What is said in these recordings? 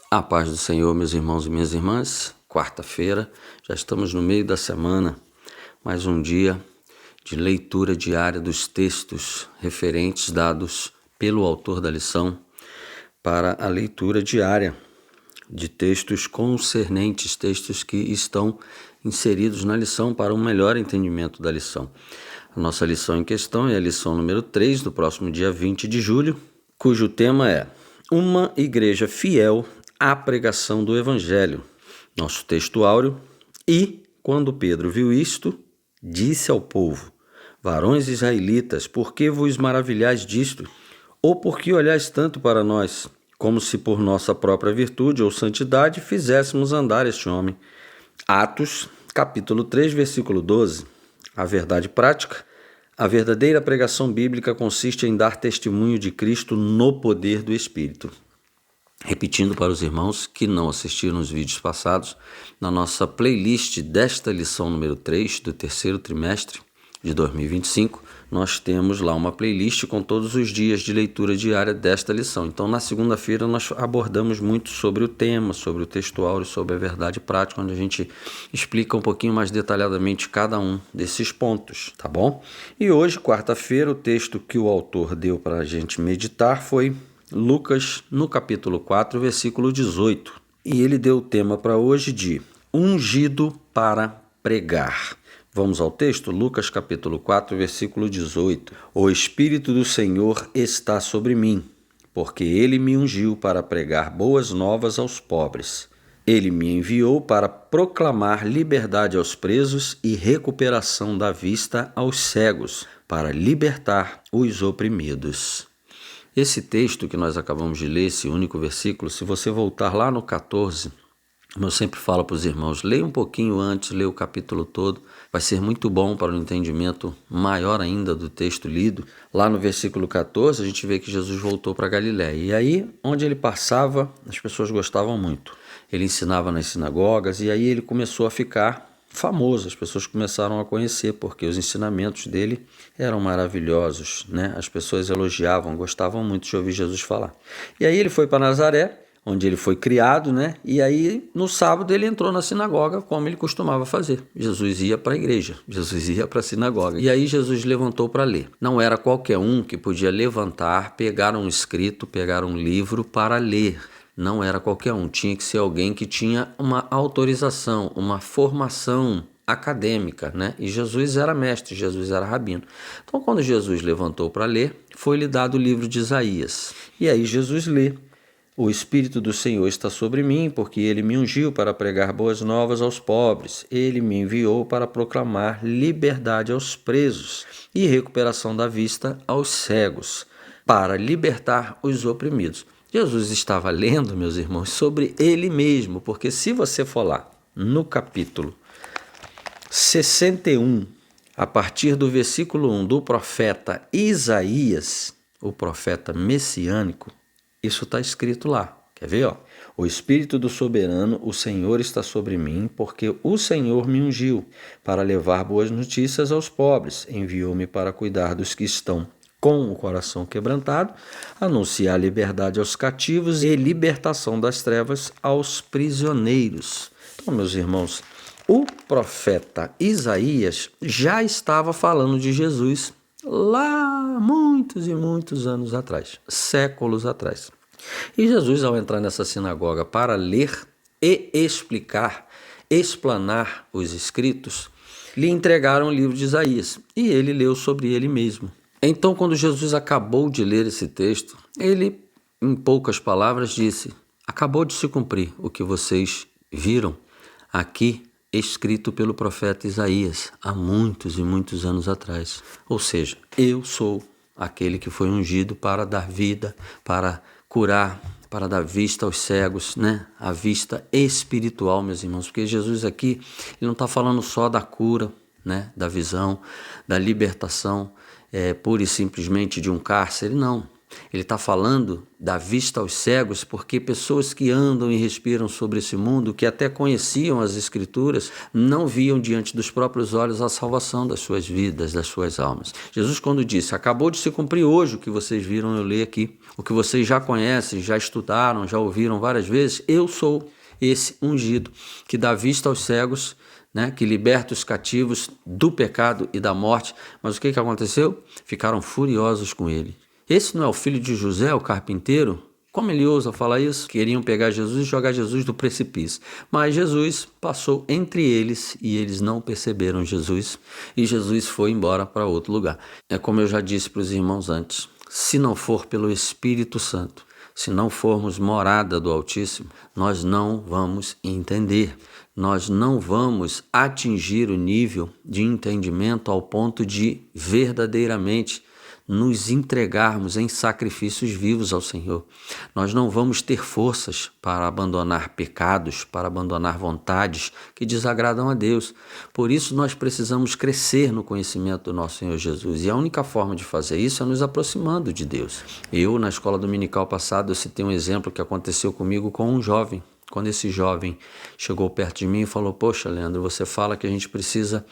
A paz do Senhor, meus irmãos e minhas irmãs. Quarta-feira, já estamos no meio da semana, mais um dia de leitura diária dos textos referentes dados pelo autor da lição para a leitura diária de textos concernentes, textos que estão inseridos na lição para um melhor entendimento da lição. A nossa lição em questão é a lição número 3 do próximo dia 20 de julho, cujo tema é Uma Igreja Fiel à Pregação do Evangelho. Nosso texto áureo. E, quando Pedro viu isto, disse ao povo: Varões israelitas, por que vos maravilhais disto? Ou por que olhais tanto para nós, como se por nossa própria virtude ou santidade fizéssemos andar este homem? Atos, capítulo 3, versículo 12. A verdade prática. A verdadeira pregação bíblica consiste em dar testemunho de Cristo no poder do Espírito. Repetindo para os irmãos que não assistiram os vídeos passados, na nossa playlist desta lição número 3 do terceiro trimestre de 2025, nós temos lá uma playlist com todos os dias de leitura diária desta lição. Então, na segunda-feira, nós abordamos muito sobre o tema, sobre o texto áureo, sobre a verdade prática, onde a gente explica um pouquinho mais detalhadamente cada um desses pontos, tá bom? E hoje, quarta-feira, o texto que o autor deu para a gente meditar foi Lucas, no capítulo 4, versículo 18. E ele deu o tema para hoje de ungido para pregar. Vamos ao texto? Lucas, capítulo 4, versículo 18. O Espírito do Senhor está sobre mim, porque ele me ungiu para pregar boas novas aos pobres. Ele me enviou para proclamar liberdade aos presos e recuperação da vista aos cegos, para libertar os oprimidos. Esse texto que nós acabamos de ler, esse único versículo, se você voltar lá no 14, como eu sempre falo para os irmãos, leia um pouquinho antes, leia o capítulo todo, vai ser muito bom para um entendimento maior ainda do texto lido. Lá no versículo 14, a gente vê que Jesus voltou para Galiléia, e aí, onde ele passava, as pessoas gostavam muito. Ele ensinava nas sinagogas, e aí ele começou a ficar famoso, as pessoas começaram a conhecer, porque os ensinamentos dele eram maravilhosos, né? As pessoas elogiavam, gostavam muito de ouvir Jesus falar. E aí ele foi para Nazaré, onde ele foi criado, né? E aí no sábado ele entrou na sinagoga, como ele costumava fazer. Jesus ia para a igreja, Jesus ia para a sinagoga. E aí Jesus levantou para ler. Não era qualquer um que podia levantar, pegar um escrito, pegar um livro para ler. Não era qualquer um, tinha que ser alguém que tinha uma autorização, uma formação acadêmica, né? E Jesus era mestre, Jesus era rabino. Então, quando Jesus levantou para ler, foi-lhe dado o livro de Isaías. E aí Jesus lê: O Espírito do Senhor está sobre mim, porque ele me ungiu para pregar boas novas aos pobres. Ele me enviou para proclamar liberdade aos presos e recuperação da vista aos cegos, para libertar os oprimidos. Jesus estava lendo, meus irmãos, sobre ele mesmo, porque se você for lá no capítulo 61, a partir do versículo 1 do profeta Isaías, o profeta messiânico, isso está escrito lá. Quer ver? Ó? O Espírito do Soberano, o Senhor está sobre mim, porque o Senhor me ungiu para levar boas notícias aos pobres, enviou-me para cuidar dos que estão com o coração quebrantado, anunciar liberdade aos cativos e libertação das trevas aos prisioneiros. Então, meus irmãos, o profeta Isaías já estava falando de Jesus lá muitos e muitos anos atrás, séculos atrás. E Jesus, ao entrar nessa sinagoga para ler e explicar, explanar os escritos, lhe entregaram o livro de Isaías e ele leu sobre ele mesmo. Então, quando Jesus acabou de ler esse texto, ele, em poucas palavras, disse: acabou de se cumprir o que vocês viram aqui escrito pelo profeta Isaías há muitos e muitos anos atrás. Ou seja, eu sou aquele que foi ungido para dar vida, para curar, para dar vista aos cegos, né? A vista espiritual, meus irmãos, porque Jesus aqui, ele não está falando só da cura, da visão, da libertação, pura e simplesmente de um cárcere, não. Ele está falando da vista aos cegos, porque pessoas que andam e respiram sobre esse mundo, que até conheciam as Escrituras, não viam diante dos próprios olhos a salvação das suas vidas, das suas almas. Jesus, quando disse, acabou de se cumprir hoje o que vocês viram eu ler aqui, o que vocês já conhecem, já estudaram, já ouviram várias vezes, eu sou esse ungido, que dá vista aos cegos, que liberta os cativos do pecado e da morte. Mas o que aconteceu? Ficaram furiosos com ele. Esse não é o filho de José, o carpinteiro? Como ele ousa falar isso? Queriam pegar Jesus e jogar Jesus do precipício. Mas Jesus passou entre eles e eles não perceberam Jesus. E Jesus foi embora para outro lugar. É como eu já disse para os irmãos antes. Se não for pelo Espírito Santo, se não formos morada do Altíssimo, nós não vamos entender. Nós não vamos atingir o nível de entendimento ao ponto de verdadeiramente nos entregarmos em sacrifícios vivos ao Senhor. Nós não vamos ter forças para abandonar pecados, para abandonar vontades que desagradam a Deus. Por isso nós precisamos crescer no conhecimento do nosso Senhor Jesus. E a única forma de fazer isso é nos aproximando de Deus. Eu, na escola dominical passada, eu citei um exemplo que aconteceu comigo com um jovem. Quando esse jovem chegou perto de mim e falou, poxa, Leandro, você fala que a gente precisa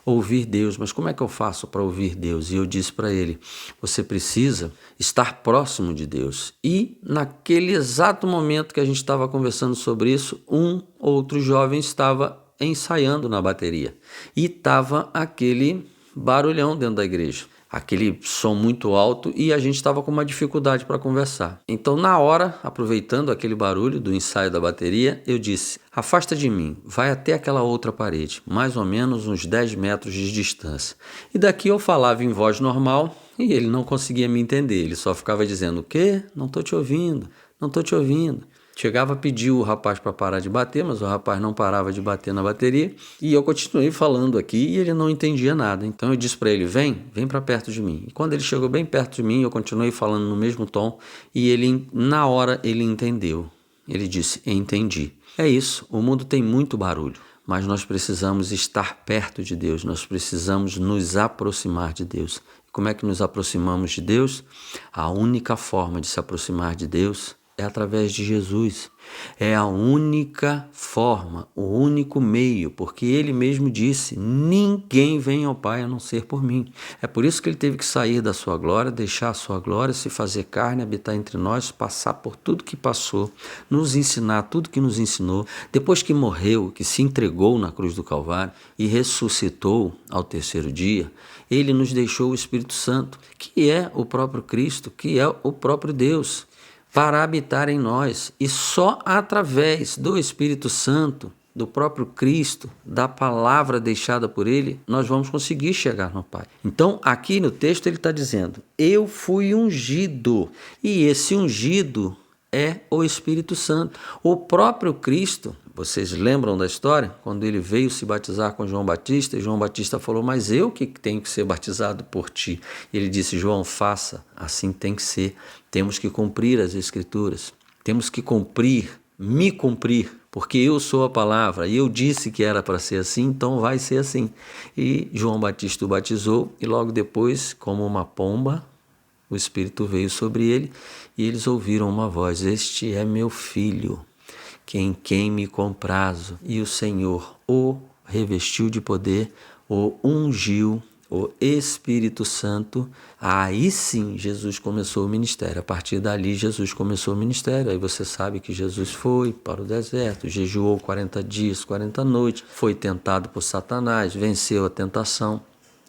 ouvir Deus, mas como é que eu faço para ouvir Deus? E eu disse para ele, você precisa estar próximo de Deus. E naquele exato momento que a gente estava conversando sobre isso, um outro jovem estava ensaiando na bateria. E estava aquele barulhão dentro da igreja. Aquele som muito alto e a gente estava com uma dificuldade para conversar. Então, na hora, aproveitando aquele barulho do ensaio da bateria, eu disse, afasta de mim, vai até aquela outra parede, mais ou menos uns 10 metros de distância. E daqui eu falava em voz normal e ele não conseguia me entender, ele só ficava dizendo, o quê? Não estou te ouvindo, não estou te ouvindo. Chegava a pedir o rapaz para parar de bater, mas o rapaz não parava de bater na bateria. E eu continuei falando aqui e ele não entendia nada. Então eu disse para ele, vem para perto de mim. E quando ele chegou bem perto de mim, eu continuei falando no mesmo tom. E ele, na hora, ele entendeu. Ele disse, entendi. É isso, o mundo tem muito barulho. Mas nós precisamos estar perto de Deus. Nós precisamos nos aproximar de Deus. Como é que nos aproximamos de Deus? A única forma de se aproximar de Deus é através de Jesus. É a única forma, o único meio, porque ele mesmo disse, ninguém vem ao Pai a não ser por mim. É por isso que ele teve que sair da sua glória, deixar a sua glória, se fazer carne, habitar entre nós, passar por tudo que passou, nos ensinar tudo que nos ensinou. Depois que morreu, que se entregou na cruz do Calvário e ressuscitou ao terceiro dia, ele nos deixou o Espírito Santo, que é o próprio Cristo, que é o próprio Deus, para habitar em nós, e só através do Espírito Santo, do próprio Cristo, da palavra deixada por ele, nós vamos conseguir chegar no Pai. Então, aqui no texto ele está dizendo, eu fui ungido, e esse ungido é o Espírito Santo. O próprio Cristo, vocês lembram da história? Quando ele veio se batizar com João Batista, e João Batista falou, mas eu que tenho que ser batizado por ti. Ele disse, João, faça, assim tem que ser. Temos que cumprir as Escrituras, temos que me cumprir, porque eu sou a palavra, e eu disse que era para ser assim, então vai ser assim. E João Batista o batizou, e logo depois, como uma pomba, o Espírito veio sobre ele, e eles ouviram uma voz, este é meu filho, em quem me comprazo. E o Senhor o revestiu de poder, o ungiu, o Espírito Santo. Aí sim Jesus começou o ministério. A partir dali Jesus começou o ministério. Aí você sabe que Jesus foi para o deserto, jejuou 40 dias, 40 noites, foi tentado por Satanás, venceu a tentação.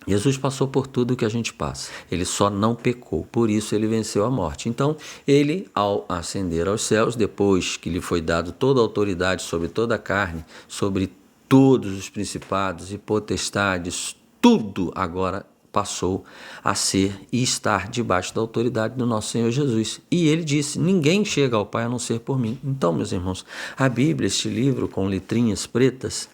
Jesus passou por tudo que a gente passa, ele só não pecou, por isso ele venceu a morte. Então, ele, ao ascender aos céus, depois que lhe foi dado toda a autoridade sobre toda a carne, sobre todos os principados e potestades, tudo agora passou a ser e estar debaixo da autoridade do nosso Senhor Jesus. E ele disse, ninguém chega ao Pai a não ser por mim. Então, meus irmãos, a Bíblia, este livro com letrinhas pretas,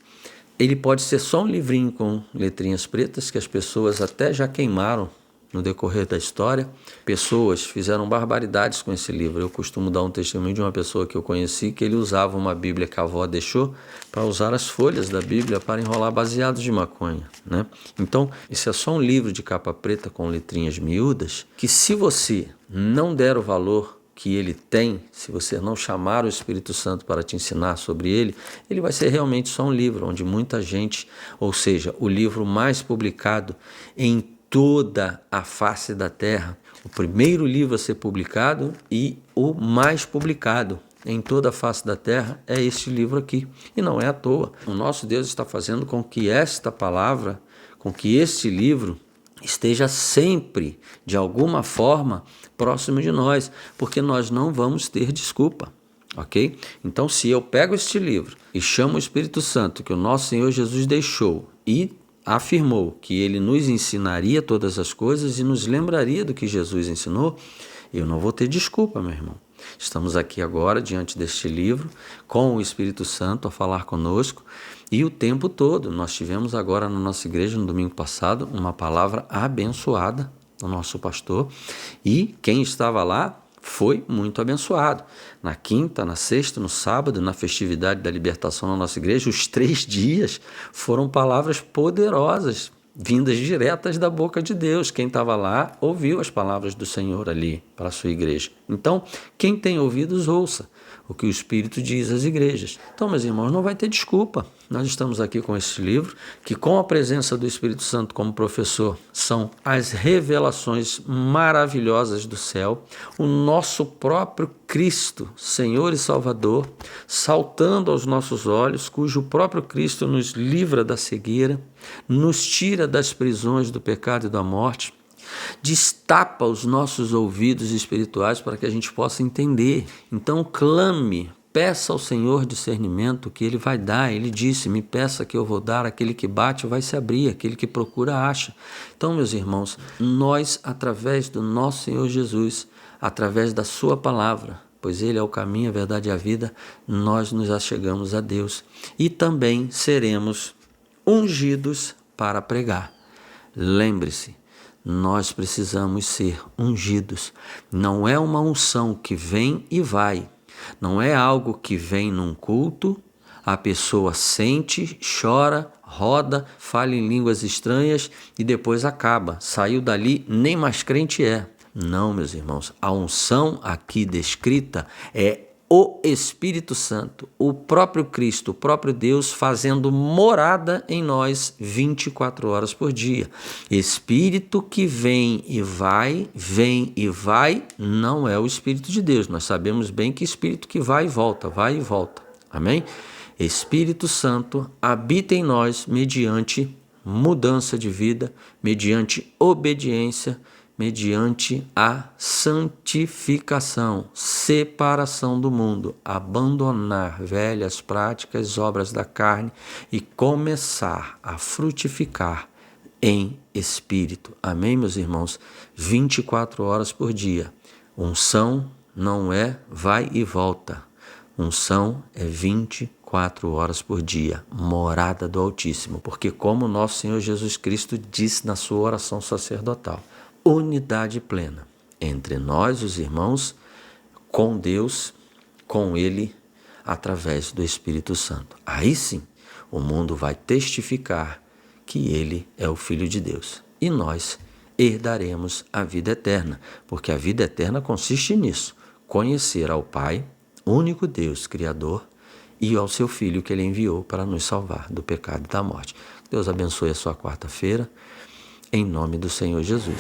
ele pode ser só um livrinho com letrinhas pretas, que as pessoas até já queimaram no decorrer da história. Pessoas fizeram barbaridades com esse livro. Eu costumo dar um testemunho de uma pessoa que eu conheci, que ele usava uma Bíblia que a avó deixou para usar as folhas da Bíblia para enrolar baseados de maconha, né? Então, isso é só um livro de capa preta com letrinhas miúdas, que se você não der o valor que ele tem, se você não chamar o Espírito Santo para te ensinar sobre ele, ele vai ser realmente só um livro onde muita gente, ou seja, o livro mais publicado em toda a face da terra, o primeiro livro a ser publicado e o mais publicado em toda a face da terra é este livro aqui. E não é à toa. O nosso Deus está fazendo com que esta palavra, com que este livro esteja sempre, de alguma forma, próximo de nós, porque nós não vamos ter desculpa, ok? Então, se eu pego este livro e chamo o Espírito Santo, que o nosso Senhor Jesus deixou e afirmou que ele nos ensinaria todas as coisas e nos lembraria do que Jesus ensinou, eu não vou ter desculpa, meu irmão. Estamos aqui agora, diante deste livro, com o Espírito Santo a falar conosco, e o tempo todo. Nós tivemos agora na nossa igreja, no domingo passado, uma palavra abençoada do nosso pastor, e quem estava lá foi muito abençoado. Na quinta, na sexta, no sábado, na festividade da libertação na nossa igreja, os 3 dias foram palavras poderosas, vindas diretas da boca de Deus. Quem estava lá ouviu as palavras do Senhor ali para a sua igreja. Então, quem tem ouvidos, ouça o que o Espírito diz às igrejas. Então, meus irmãos, não vai ter desculpa. Nós estamos aqui com esse livro, que com a presença do Espírito Santo como professor, são as revelações maravilhosas do céu, o nosso próprio Cristo, Senhor e Salvador, saltando aos nossos olhos, cujo próprio Cristo nos livra da cegueira, nos tira das prisões do pecado e da morte, destapa os nossos ouvidos espirituais para que a gente possa entender. Então clame, peça ao Senhor discernimento, que Ele vai dar. Ele disse, me peça que eu vou dar, aquele que bate vai se abrir, aquele que procura acha. Então, meus irmãos, nós, através do nosso Senhor Jesus, através da sua palavra, pois Ele é o caminho, a verdade e a vida, nós nos achegamos a Deus e também seremos ungidos para pregar. Lembre-se, nós precisamos ser ungidos. Não é uma unção que vem e vai. Não é algo que vem num culto, a pessoa sente, chora, roda, fala em línguas estranhas e depois acaba. Saiu dali, nem mais crente é. Não, meus irmãos, a unção aqui descrita é o Espírito Santo, o próprio Cristo, o próprio Deus fazendo morada em nós 24 horas por dia. Espírito que vem e vai, não é o Espírito de Deus. Nós sabemos bem que espírito que vai e volta, amém? Espírito Santo habita em nós mediante mudança de vida, mediante obediência, mediante a santificação, separação do mundo, abandonar velhas práticas, obras da carne e começar a frutificar em espírito. Amém, meus irmãos? 24 horas por dia. Unção não é vai e volta. Unção é 24 horas por dia, morada do Altíssimo, porque como nosso Senhor Jesus Cristo disse na sua oração sacerdotal, unidade plena entre nós, os irmãos, com Deus, com Ele, através do Espírito Santo. Aí sim, o mundo vai testificar que Ele é o Filho de Deus. E nós herdaremos a vida eterna, porque a vida eterna consiste nisso, conhecer ao Pai, único Deus, Criador, e ao seu Filho que Ele enviou para nos salvar do pecado e da morte. Deus abençoe a sua quarta-feira. Em nome do Senhor Jesus.